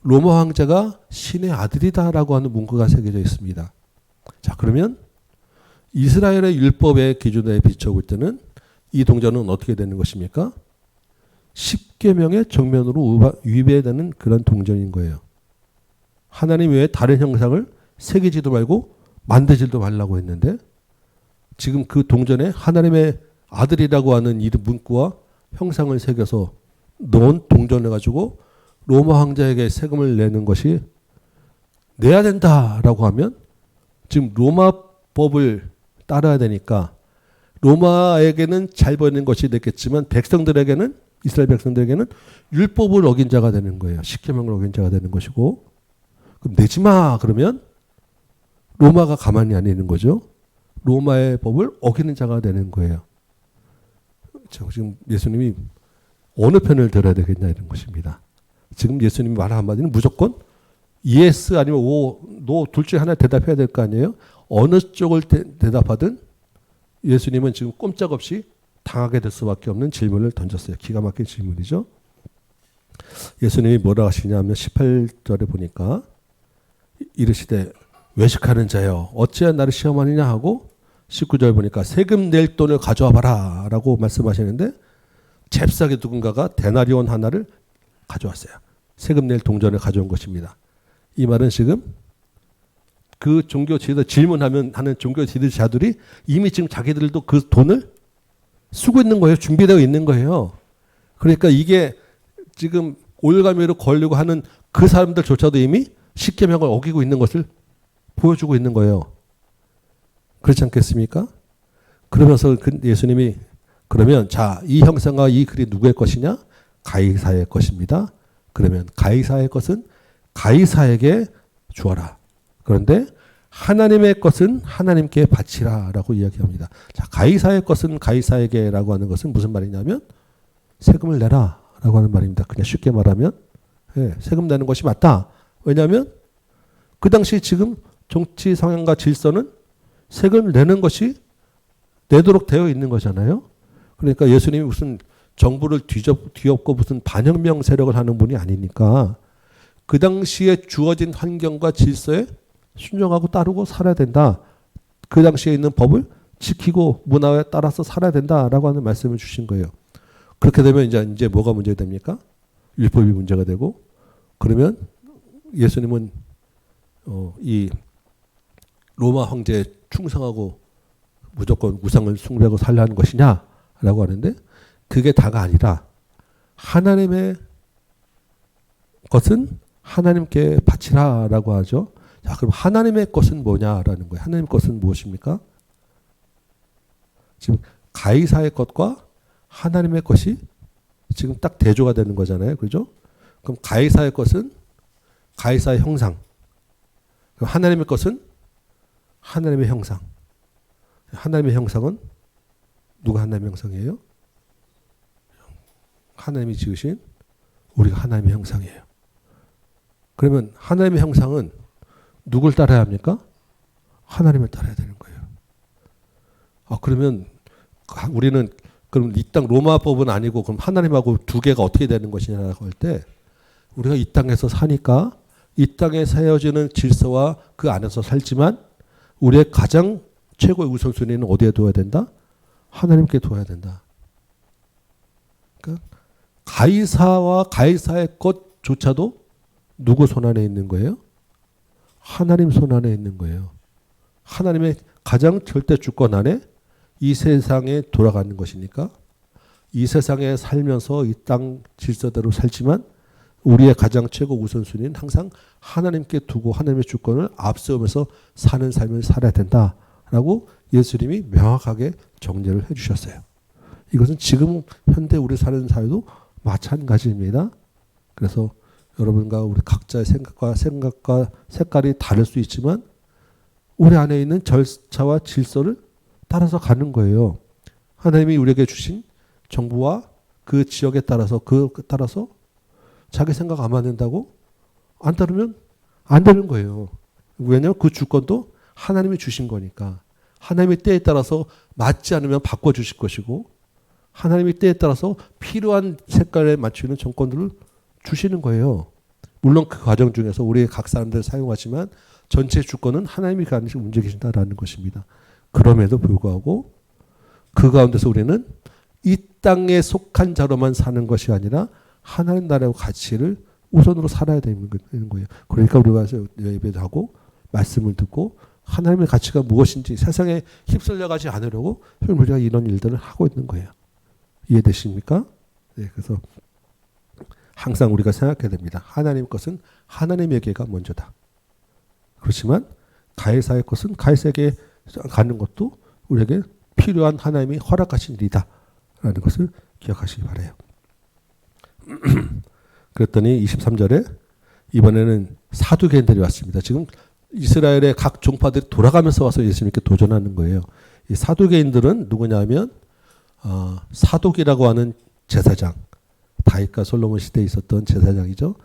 로마 황제가 신의 아들이다라고 하는 문구가 새겨져 있습니다. 자, 그러면 이스라엘의 율법의 기준에 비춰볼 때는 이 동전은 어떻게 되는 것입니까? 십계명의 정면으로 위배되는 그런 동전인 거예요. 하나님 외에 다른 형상을 새기지도 말고 만들지도 말라고 했는데 지금 그 동전에 하나님의 아들이라고 하는 이름 문구와 형상을 새겨서 넣은 동전을 가지고 로마 황제에게 세금을 내는 것이 내야 된다라고 하면 지금 로마 법을 따라야 되니까 로마에게는 잘 보이는 것이 됐겠지만 백성들에게는 이스라엘 백성들에게는 율법을 어긴 자가 되는 거예요. 십계명을 어긴 자가 되는 것이고 그럼 내지 마 그러면 로마가 가만히 안 있는 거죠. 로마의 법을 어기는 자가 되는 거예요. 지금 예수님이 어느 편을 들어야 되겠냐 이런 것입니다. 지금 예수님이 말 한마디는 무조건 yes 아니면 no 둘 중에 하나 대답해야 될 거 아니에요. 어느 쪽을 대답하든 예수님은 지금 꼼짝없이 당하게 될 수밖에 없는 질문을 던졌어요. 기가 막힌 질문이죠. 예수님이 뭐라 하시냐면 18절에 보니까 이르시되 외식하는 자여 어찌하여 나를 시험하느냐 하고 19절 보니까 세금 낼 돈을 가져와 봐라 라고 말씀하시는데 잽싸게 누군가가 데나리온 하나를 가져왔어요. 세금 낼 동전을 가져온 것입니다. 이 말은 지금 그 종교 지도자 질문하면 하는 종교 지도자들이 이미 지금 자기들도 그 돈을 쓰고 있는 거예요. 준비되어 있는 거예요. 그러니까 이게 지금 올가미로 걸리고 하는 그 사람들조차도 이미 십계명을 어기고 있는 것을 보여주고 있는 거예요. 그렇지 않겠습니까? 그러면서 예수님이 그러면 자, 이 형상과 이 글이 누구의 것이냐? 가이사의 것입니다. 그러면 가이사의 것은 가이사에게 주어라. 그런데 하나님의 것은 하나님께 바치라 라고 이야기합니다. 자, 가이사의 것은 가이사에게 라고 하는 것은 무슨 말이냐면 세금을 내라 라고 하는 말입니다. 그냥 쉽게 말하면 세금 내는 것이 맞다. 왜냐하면 그 당시 지금 정치 상황과 질서는 세금을 내는 것이 내도록 되어 있는 거잖아요. 그러니까 예수님이 무슨 정부를 뒤엎고 무슨 반혁명 세력을 하는 분이 아니니까 그 당시에 주어진 환경과 질서에 순종하고 따르고 살아야 된다. 그 당시에 있는 법을 지키고 문화에 따라서 살아야 된다라고 하는 말씀을 주신 거예요. 그렇게 되면 이제 뭐가 문제가 됩니까? 율법이 문제가 되고, 그러면 예수님은 이 로마 황제에 충성하고 무조건 우상을 숭배하고 살려 하는 것이냐라고 하는데, 그게 다가 아니라 하나님의 것은 하나님께 바치라라고 하죠. 자, 그럼 하나님의 것은 뭐냐라는 거예요. 하나님의 것은 무엇입니까? 지금 가이사의 것과 하나님의 것이 지금 딱 대조가 되는 거잖아요. 그죠? 그럼 가이사의 것은 가이사의 형상. 그럼 하나님의 것은 하나님의 형상. 하나님의 형상은 누가 하나님의 형상이에요? 하나님이 지으신 우리가 하나님의 형상이에요. 그러면 하나님의 형상은 누굴 따라야 합니까? 하나님을 따라야 되는 거예요. 그러면 우리는 그럼 이 땅 로마법은 아니고 그럼 하나님하고 두 개가 어떻게 되는 것이냐고 할 때, 우리가 이 땅에서 사니까 이 땅에 세워지는 질서와 그 안에서 살지만 우리의 가장 최고의 우선순위는 어디에 둬야 된다? 하나님께 둬야 된다. 그러니까 가이사와 가이사의 것조차도 누구 손 안에 있는 거예요? 하나님 손 안에 있는 거예요. 하나님의 가장 절대 주권 안에 이 세상에 돌아가는 것이니까, 이 세상에 살면서 이 땅 질서대로 살지만 우리의 가장 최고 우선순위는 항상 하나님께 두고 하나님의 주권을 앞세우면서 사는 삶을 살아야 된다라고 예수님이 명확하게 정리를 해주셨어요. 이것은 지금 현대 우리 사는 사회도 마찬가지입니다. 그래서 여러분과 우리 각자의 생각과 색깔이 다를 수 있지만 우리 안에 있는 절차와 질서를 따라서 가는 거예요. 하나님이 우리에게 주신 정부와 그 지역에 따라서 따라서 자기 생각 안 맞는다고 안 따르면 안 되는 거예요. 왜냐하면 그 주권도 하나님이 주신 거니까. 하나님의 때에 따라서 맞지 않으면 바꿔주실 것이고, 하나님의 때에 따라서 필요한 색깔에 맞추는 정권들을 주시는 거예요. 물론 그 과정 중에서 우리 각 사람들 사용하지만 전체 주권은 하나님이 움직이신다라는 것입니다. 그럼에도 불구하고 그 가운데서 우리는 이 땅에 속한 자로만 사는 것이 아니라 하나님 나라의 가치를 우선으로 살아야 되는 거예요. 그러니까 우리가 예배도 하고 말씀을 듣고 하나님의 가치가 무엇인지 세상에 휩쓸려가지 않으려고 우리가 이런 일들을 하고 있는 거예요. 이해되십니까? 네, 그래서 항상 우리가 생각해야 됩니다. 하나님 것은 하나님에게가 먼저다. 그렇지만 가이사의 것은 가이사에게 가는 것도 우리에게 필요한 하나님이 허락하신 일이다 라는 것을 기억하시기 바라요. 그랬더니 23절에 이번에는 사두개인들이 왔습니다. 지금 이스라엘의 각 종파들이 돌아가면서 와서 예수님께 도전하는 거예요. 이 사두개인들은 누구냐면 사독이라고 하는 제사장, 다윗과 솔로몬 시대에 있었던 제사장이죠.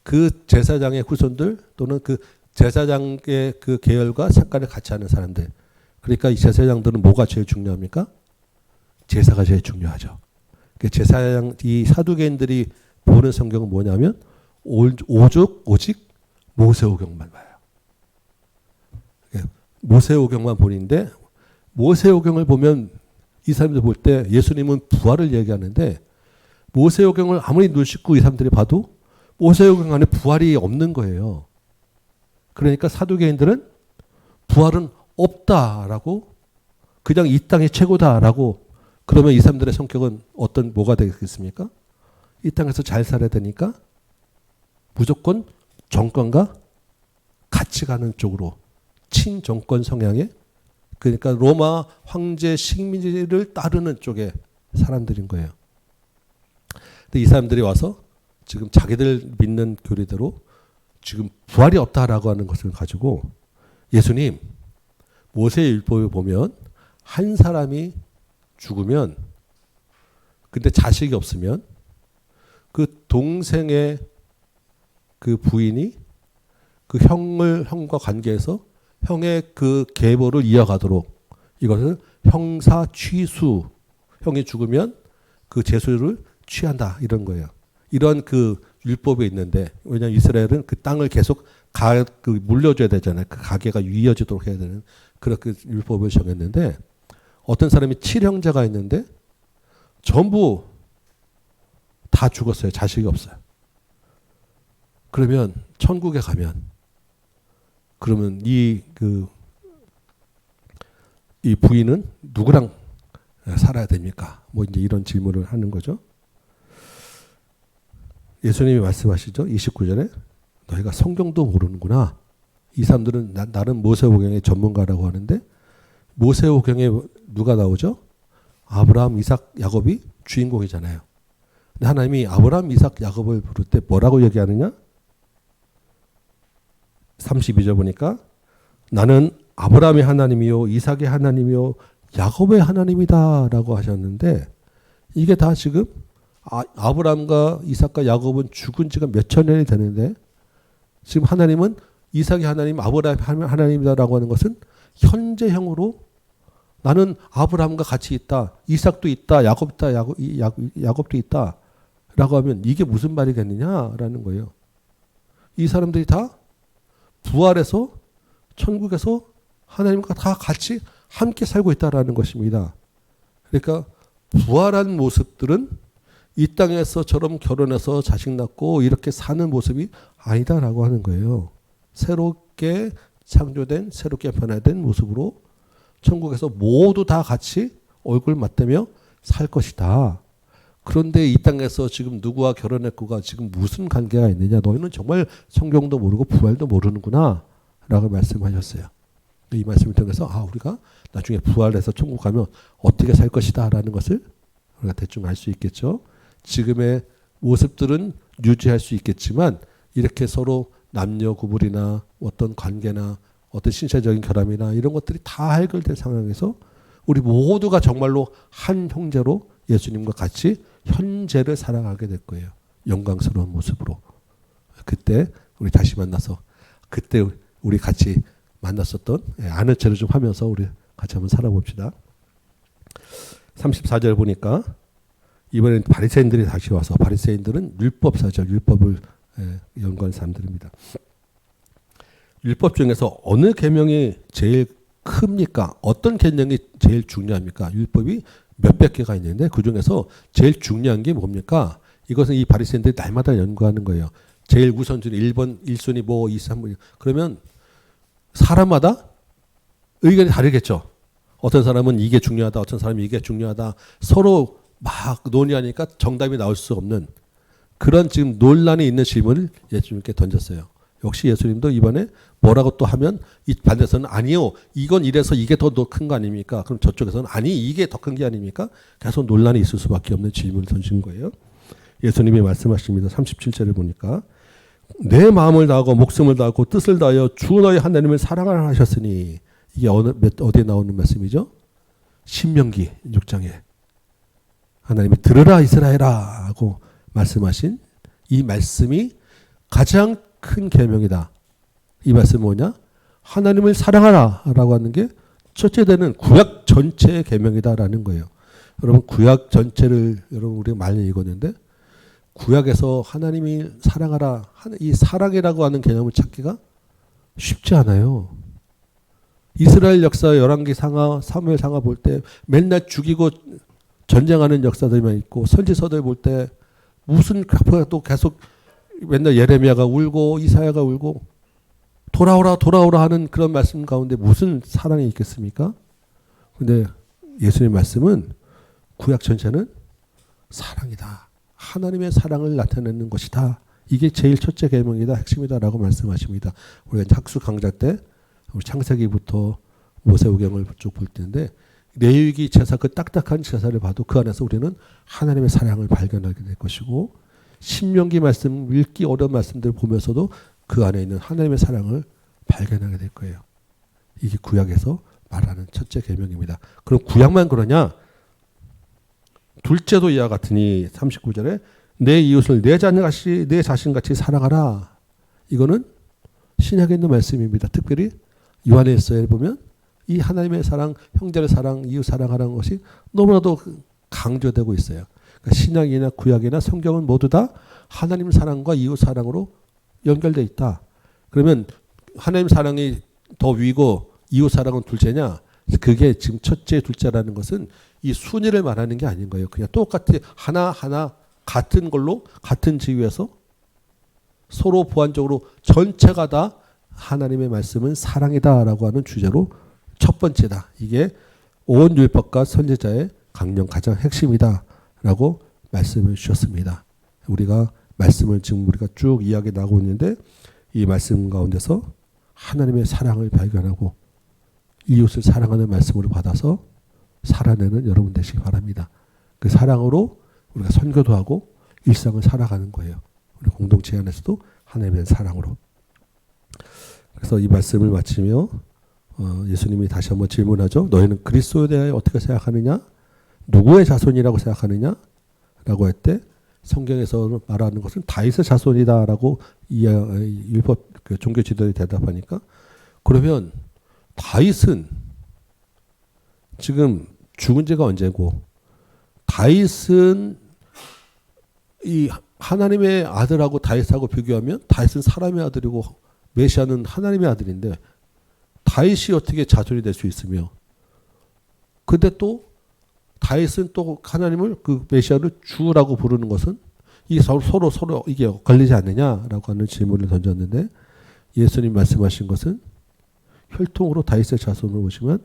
그 제사장의 후손들 또는 그 제사장의 그 계열과 색깔을 같이 하는 사람들. 그러니까 이 제사장들은 뭐가 제일 중요합니까? 제사가 제일 중요하죠. 제사장, 이 사두개인들이 보는 성경은 뭐냐면 오직 모세오경만 봐요. 모세오경만 보는데, 모세오경을 보면 이 사람들 볼 때 예수님은 부활을 얘기하는데, 모세오경을 아무리 눈 씻고 이 사람들이 봐도 모세오경 안에 부활이 없는 거예요. 그러니까 사두개인들은 부활은 없다라고, 그냥 이 땅이 최고다라고, 그러면 이 사람들의 성격은 뭐가 되겠습니까? 이 땅에서 잘 살아야 되니까 무조건 정권과 같이 가는 쪽으로, 친정권 성향의, 그러니까 로마 황제 식민지를 따르는 쪽의 사람들인 거예요. 근데 이 사람들이 와서 지금 자기들 믿는 교리대로 지금 부활이 없다라고 하는 것을 가지고, 예수님, 모세의 율법에 보면 한 사람이 죽으면, 근데 자식이 없으면 그 동생의 그 부인이 그 형과 관계해서 형의 그 계보를 이어가도록, 이것을 형사 취수, 형이 죽으면 그 제수를 취한다, 이런 거예요. 이런 그 율법이 있는데, 왜냐하면 이스라엘은 그 땅을 계속 물려줘야 되잖아요. 그 가계가 이어지도록 해야 되는 그렇게 율법을 정했는데, 어떤 사람이 7형제가 있는데 전부 다 죽었어요. 자식이 없어요. 그러면 천국에 가면 그러면 이 부인은 누구랑 살아야 됩니까? 뭐 이제 이런 질문을 하는 거죠. 예수님이 말씀하시죠. 29절에 너희가 성경도 모르는구나. 이 사람들은 나는 모세오경의 전문가라고 하는데 모세오경에 누가 나오죠? 아브라함, 이삭, 야곱이 주인공이잖아요. 근데 하나님이 아브라함, 이삭, 야곱을 부를 때 뭐라고 얘기하느냐? 32절 보니까 나는 아브라함의 하나님이요 이삭의 하나님이요 야곱의 하나님이다 라고 하셨는데 이게 다 지금 아브라함과 이삭과 야곱은 죽은 지가 몇천 년이 되는데 지금 하나님은 이삭의 하나님 아브라함의 하나님이다라고 하는 것은 현재형으로 나는 아브라함과 같이 있다. 이삭도 있다. 야곱도 있다. 야곱도 있다. 라고 하면 이게 무슨 말이겠느냐라는 거예요. 이 사람들이 다 부활해서 천국에서 하나님과 다 같이 함께 살고 있다라는 것입니다. 그러니까 부활한 모습들은 이 땅에서처럼 결혼해서 자식 낳고 이렇게 사는 모습이 아니다라고 하는 거예요. 새롭게 창조된 새롭게 변화된 모습으로 천국에서 모두 다 같이 얼굴 맞대며 살 것이다. 그런데 이 땅에서 지금 누구와 결혼했고가 지금 무슨 관계가 있느냐. 너희는 정말 성경도 모르고 부활도 모르는구나 라고 말씀하셨어요. 이 말씀을 통해서 우리가 나중에 부활해서 천국 가면 어떻게 살 것이다 라는 것을 우리가 대충 알 수 있겠죠. 지금의 모습들은 유지할 수 있겠지만 이렇게 서로 남녀 구분이나 어떤 관계나 어떤 신체적인 결함이나 이런 것들이 다 해결된 상황에서 우리 모두가 정말로 한 형제로 예수님과 같이 현재를 살아가게 될 거예요. 영광스러운 모습으로. 그때 우리 다시 만나서 그때 우리 같이 만났었던 아는 체를 좀 하면서 우리 같이 한번 살아봅시다. 34절 보니까 이번엔 바리새인들이 다시 와서 바리새인들은 율법사죠. 율법을 연구한 사람들입니다. 율법 중에서 어느 계명이 제일 큽니까? 어떤 계명이 제일 중요합니까? 율법이 몇백 개가 있는데 그중에서 제일 중요한 게 뭡니까? 이것은 이 바리새인들이 날마다 연구하는 거예요. 제일 우선순위 1번 1순위 뭐 2, 3 그러면 사람마다 의견이 다르겠죠. 어떤 사람은 이게 중요하다. 어떤 사람은 이게 중요하다. 서로 막 논의하니까 정답이 나올 수 없는 그런 지금 논란이 있는 질문을 예수님께 던졌어요. 역시 예수님도 이번에 뭐라고 또 하면 이 반대에서는 아니요. 이건 이래서 이게 더 큰 거 아닙니까? 그럼 저쪽에서는 아니 이게 더 큰 게 아닙니까? 계속 논란이 있을 수밖에 없는 질문을 던진 거예요. 예수님이 말씀하십니다. 37절을 보니까 내 마음을 다하고 목숨을 다하고 뜻을 다하여 주 너희 하나님을 사랑하라 하셨으니 이게 어디에 나오는 말씀이죠? 신명기 6장에 하나님이 들으라 이스라엘아 하고 말씀하신 이 말씀이 가장 큰 계명이다. 이 말씀은 뭐냐? 하나님을 사랑하라 라고 하는 게 첫째 되는 구약 전체의 계명이다라는 거예요. 여러분 구약 전체를 여러분 우리가 많이 읽었는데 구약에서 하나님이 사랑하라 이 사랑이라고 하는 개념을 찾기가 쉽지 않아요. 이스라엘 역사 열왕기 상하 사무엘 상하 볼 때 맨날 죽이고 전쟁하는 역사들만 있고 선지서들 볼 때 무슨 또 계속 맨날 예레미야가 울고 이사야가 울고 돌아오라 돌아오라 하는 그런 말씀 가운데 무슨 사랑이 있겠습니까? 근데 예수님 말씀은 구약 전체는 사랑이다. 하나님의 사랑을 나타내는 것이다. 이게 제일 첫째 계명이다. 핵심이다라고 말씀하십니다. 우리가 학수 강좌 때 우리 창세기부터 모세오경을 쭉 볼 텐데 레위기 제사 그 딱딱한 제사를 봐도 그 안에서 우리는 하나님의 사랑을 발견하게 될 것이고 신명기 말씀 읽기 어려운 말씀들을 보면서도 그 안에 있는 하나님의 사랑을 발견하게 될 거예요. 이게 구약에서 말하는 첫째 계명입니다. 그럼 구약만 그러냐? 둘째도 이와 같으니 39절에 내 이웃을 내 자녀같이 내 자신같이 사랑하라. 이거는 신약에 있는 말씀입니다. 특별히 요한일서에 보면 이 하나님의 사랑, 형제의 사랑, 이웃 사랑하라는 것이 너무나도 강조되고 있어요. 그러니까 신약이나 구약이나 성경은 모두 다 하나님 사랑과 이웃 사랑으로 연결되어 있다. 그러면 하나님 사랑이 더 위고 이웃 사랑은 둘째냐? 그게 지금 첫째, 둘째라는 것은 이 순위를 말하는 게 아닌 거예요. 그냥 똑같이 하나하나 같은 걸로 같은 지위에서 서로 보완적으로 전체가 다 하나님의 말씀은 사랑이다라고 하는 주제로 첫 번째다. 이게 온 율법과 선지자의 강령 가장 핵심이다라고 말씀을 주셨습니다. 우리가 말씀을 지금 우리가 쭉 이야기 나가고 있는데 이 말씀 가운데서 하나님의 사랑을 발견하고 이웃을 사랑하는 말씀으로 받아서 살아내는 여러분 되시기 바랍니다. 그 사랑으로 우리가 선교도 하고 일상을 살아가는 거예요. 우리 공동체 안에서도 하나님의 사랑으로. 그래서 이 말씀을 마치며 예수님이 다시 한번 질문하죠. 너희는 그리스도에 대하여 어떻게 생각하느냐? 누구의 자손이라고 생각하느냐? 라고 할 때 성경에서 말하는 것은 다윗의 자손이다라고 율법 종교 지도자들이 대답하니까 그러면 다윗은 지금 죽은 지가 언제고 다윗은 이 하나님의 아들하고 다윗하고 비교하면 다윗은 사람의 아들이고 메시아는 하나님의 아들인데 다윗이 어떻게 자손이 될 수 있으며 근데 또 다윗은 또 하나님을 그 메시아를 주라고 부르는 것은 이게 서로 이게 걸리지 않느냐라고 하는 질문을 던졌는데 예수님 말씀하신 것은 혈통으로 다윗의 자손을 보시면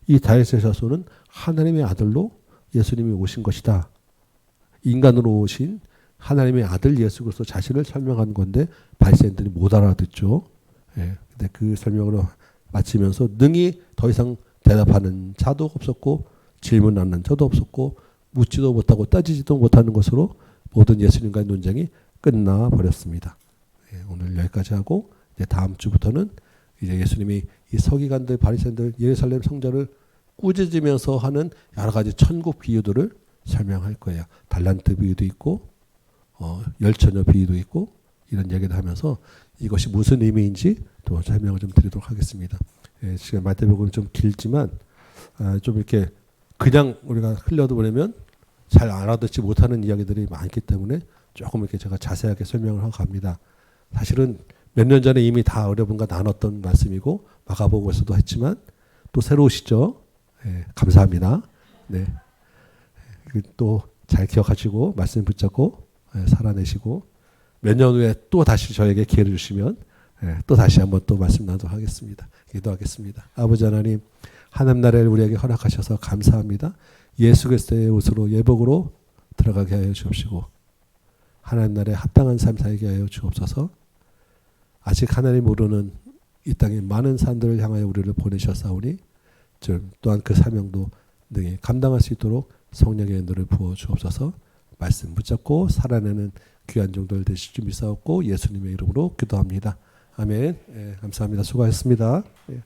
이 다윗의 자손은 하나님의 아들로 예수님이 오신 것이다. 인간으로 오신 하나님의 아들 예수 그리스도 자신을 설명한 건데 바리새인들이 못 알아듣죠. 예. 근데 그 설명으로 마치면서 능히 더 이상 대답하는 자도 없었고 질문하는 자도 없었고 묻지도 못하고 따지지도 못하는 것으로 모든 예수님과의 논쟁이 끝나 버렸습니다. 예. 오늘 여기까지 하고 이제 다음 주부터는 이제 예수님이 이 서기관들 바리새인들 예루살렘 성전을 꾸짖으면서 하는 여러 가지 천국 비유들을 설명할 거예요. 달란트 비유도 있고 열처녀 비유도 있고 이런 얘기를 하면서 이것이 무슨 의미인지 또 설명을 좀 드리도록 하겠습니다. 예, 시간 마태복음은 좀 길지만 좀 이렇게 그냥 우리가 흘려도 보내면 잘 알아듣지 못하는 이야기들이 많기 때문에 조금 이렇게 제가 자세하게 설명을 하고 갑니다. 사실은 몇 년 전에 이미 다 여러분과 나눴던 말씀이고 마가복음에서도 했지만 또 새로우시죠? 예, 감사합니다. 네, 또 잘 기억하시고 말씀 붙잡고 살아내시고 몇 년 후에 또 다시 저에게 기회를 주시면 또 다시 한번 또 말씀 나누도록 하겠습니다. 기도하겠습니다. 아버지 하나님 하나님 나라를 우리에게 허락하셔서 감사합니다. 예수 그리스도의 옷으로 예복으로 들어가게 하여 주옵시고 하나님 나라에 합당한 삶 살게 하여 주옵소서. 아직 하나님 모르는 이 땅에 많은 사람들을 향하여 우리를 보내셨사오니 또한 그 사명도 능히 감당할 수 있도록 성령의 은혜를 부어 주옵소서. 말씀 붙잡고 살아내는 귀한 종들 되실 줄 믿사옵고 예수님의 이름으로 기도합니다. 아멘. 예, 감사합니다. 수고하셨습니다. 예.